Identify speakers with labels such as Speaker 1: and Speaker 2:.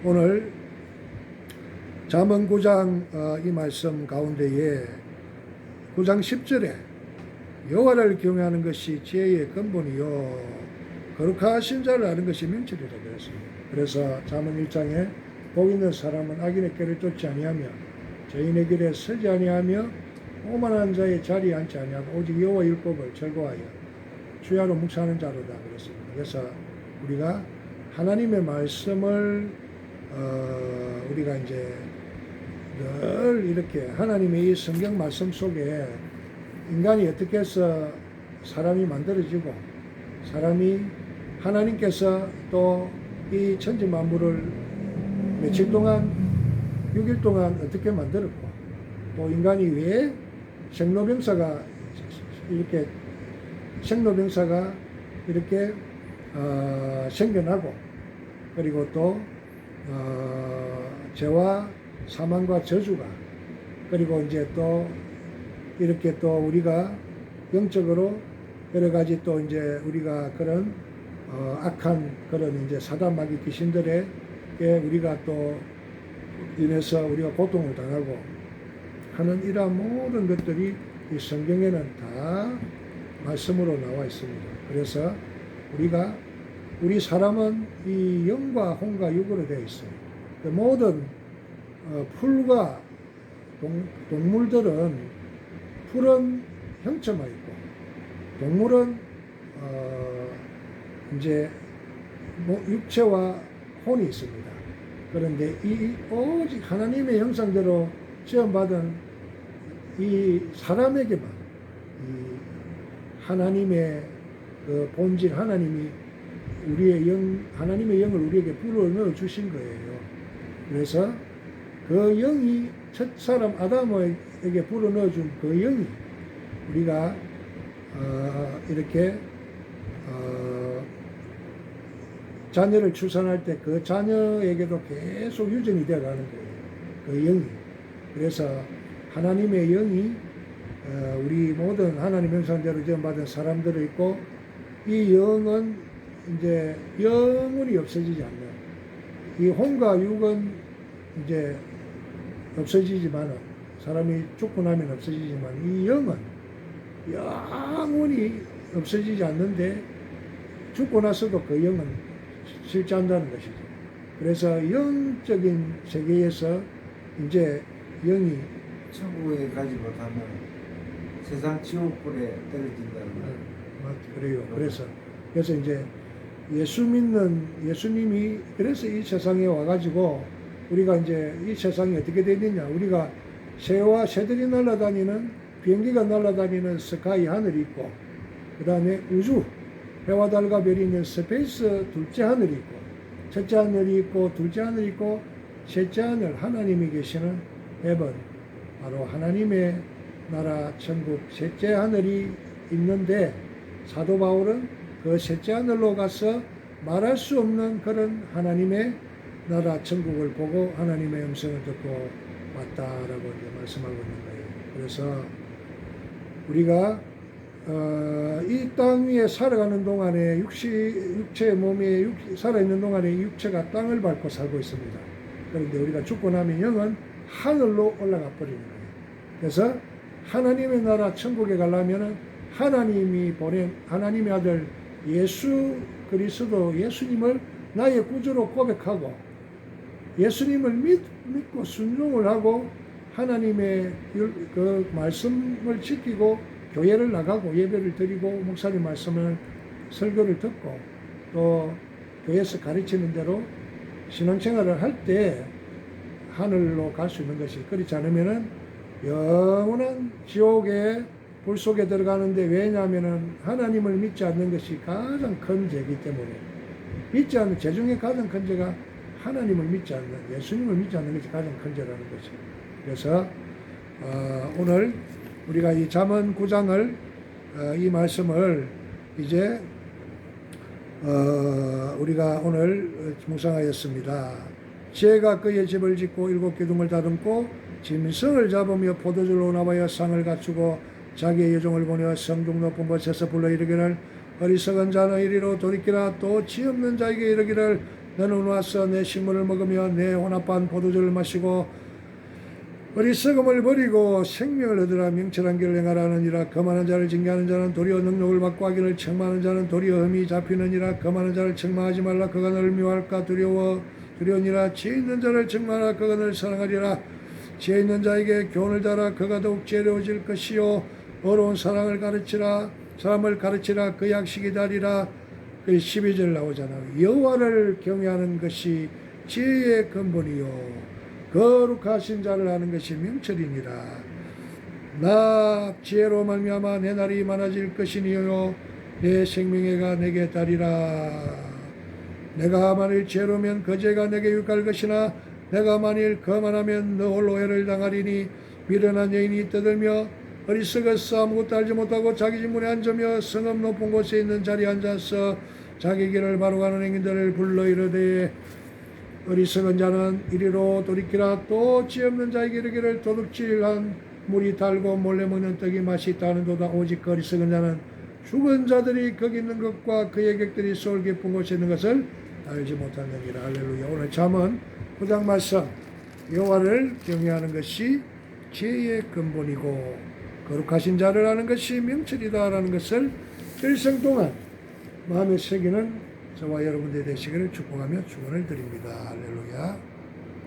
Speaker 1: 오늘 잠언 9장 이 말씀 가운데에 9장 10절에 여호와를 경외하는 것이 지혜의 근본이요 거룩하신 자를 아는 것이 명철이라 그랬습니다. 그래서 잠언 1장에 복 있는 사람은 악인의 길을 쫓지 아니하며 죄인의 길에 서지 아니하며 오만한 자의 자리에 앉지 아니하고 오직 여호와 율법을 즐거워하여 주야로 묵상하는 자로다 그랬습니다. 그래서 우리가 하나님의 말씀을 우리가 이제 늘 이렇게 하나님의 이 성경 말씀 속에 인간이 어떻게 해서 사람이 만들어지고 사람이 하나님께서 또 이 천지 만물을 며칠 동안 6일 동안 어떻게 만들었고 또 인간이 왜 생로병사가 이렇게 생겨나고 그리고 또 죄와 사망과 저주가 그리고 이제 또 이렇게 또 우리가 영적으로 여러 가지 또 이제 우리가 그런 악한 그런 이제 사단 마귀 귀신들에게 우리가 또 인해서 우리가 고통을 당하고 하는 이러한 모든 것들이 이 성경에는 다 말씀으로 나와 있습니다. 그래서 우리 사람은 이 영과 혼과 육으로 되어 있어요. 모든 풀과 동물들은 풀은 형체만 있고 동물은 이제 육체와 혼이 있습니다. 그런데 이 오직 하나님의 형상대로 지음받은 이 사람에게만 이 하나님의 그 본질 하나님이 하나님의 영을 우리에게 불어넣어 주신 거예요. 그래서 그 영이 첫 사람 아담에게 불어넣어 준 그 영이 우리가 이렇게 자녀를 출산할 때 그 자녀에게도 계속 유전이 되어 가는 거예요. 그 영이. 그래서 하나님의 영이 우리 모든 하나님 형상대로 지음받은 사람들이 있고 이 영은 이제 영원히 없어지지 않는 이 혼과 육은 이제 없어지지만은 사람이 죽고 나면 없어지지만 이 영은 영원히 없어지지 않는데 죽고 나서도 그 영은 실존한다는 것이죠. 그래서 영적인 세계에서 이제 영이
Speaker 2: 천국에 가지 못하면 세상 지옥불에 떨어진다는 말.
Speaker 1: 그래요. 그래서 이제 예수님이 그래서 이 세상에 와가지고 우리가 이제 이 세상이 어떻게 되느냐 우리가 새들이 날아다니는 비행기가 날아다니는 스카이 하늘이 있고 그 다음에 우주 해와 달과 별이 있는 스페이스 둘째 하늘이 있고 첫째 하늘이 있고 둘째 하늘이 있고 셋째 하늘 하나님이 계시는 헤븐 바로 하나님의 나라 천국 셋째 하늘이 있는데 사도 바울은 그 셋째 하늘로 가서 말할 수 없는 그런 하나님의 나라 천국을 보고 하나님의 음성을 듣고 왔다라고 이제 말씀하고 있는 거예요. 그래서 우리가 이 땅 위에 살아가는 동안에 육체의 몸에 살아있는 동안에 육체가 땅을 밟고 살고 있습니다. 그런데 우리가 죽고 나면 영은 하늘로 올라가 버리는 거예요. 그래서 하나님의 나라 천국에 가려면 하나님이 보낸 하나님의 아들 예수 그리스도 예수님을 나의 구주로 고백하고 예수님을 믿고 순종을 하고 하나님의 그 말씀을 지키고 교회를 나가고 예배를 드리고 목사님 말씀을 설교를 듣고 또 교회에서 가르치는 대로 신앙생활을 할 때 하늘로 갈 수 있는 것이 그렇지 않으면은 영원한 지옥의 불 속에 들어가는데 왜냐하면은 하나님을 믿지 않는 것이 가장 큰 죄이기 때문에 믿지 않는 죄 중에 가장 큰 죄가 하나님을 믿지 않는 예수님을 믿지 않는 것이 가장 큰 죄라는 거죠. 그래서 오늘 우리가 이 잠언 9장을 이 말씀을 이제 우리가 오늘 묵상하였습니다. 지혜가 그의 집을 짓고 7 기둥을 다듬고 짐승을 잡으며 포도주로 나와여 상을 갖추고 자기의 여종을 보내어 성중 높은 곳에서 불러 이르기를 어리석은 자는 이리로 돌이키라 또 지없는 자에게 이르기를 너는 와서 내 식물을 먹으며 내 혼합한 포도주를 마시고 어리석음을 버리고 생명을 얻으라. 명철한 길을 행하라느니라. 거만한 자를 징계하는 자는 도리어 능력을 받고 하기를, 책망하는 자는 도리어 흠이 잡히느니라. 거만한 자를 책망하지 말라. 그가 너를 미워할까 두려우니라. 지혜 있는 자를 책망하라. 그가 너를 사랑하리라. 지혜 있는 자에게 교훈을 따라. 그가 더욱 지혜로워질 것이요 어려운 사람을 가르치라. 그 약식이 다리라. 그 12절 나오잖아. 여호와를 경외하는 것이 지혜의 근본이요 거룩하신 자를 아는 것이 명철이니라. 나 지혜로 말미암아 내 날이 많아질 것이니요 내 생명애가 내게 다리라. 내가 만일 지혜로면 거제가 내게 유익할 것이나 내가 만일 거만하면 너 홀로 해를 당하리니. 미련한 여인이 떠들며 어리석어서 아무것도 알지 못하고 자기 집문에 앉으며 성읍 높은 곳에 있는 자리에 앉아서 자기 길을 바로 가는 행인들을 불러 이르되 어리석은 자는 이리로 돌이키라. 또 지혜 없는 자에게 이르기를 도둑질한 물이 달고 몰래 먹는 떡이 맛이 있다는도다. 오직 어리석은 자는 죽은 자들이 거기 있는 것과 그의 객들이 소울 깊은 곳에 있는 것을 알지 못하느니라. 할렐루야. 오늘 잠언 9장 말씀, 여호와를 경외하는 것이 지혜의 근본이고 거룩하신 자를 아는 것이 명철이다라는 것을 일생 동안 마음에 새기는 저와 여러분들이 되시기를 축복하며 축원을 드립니다. 할렐루야.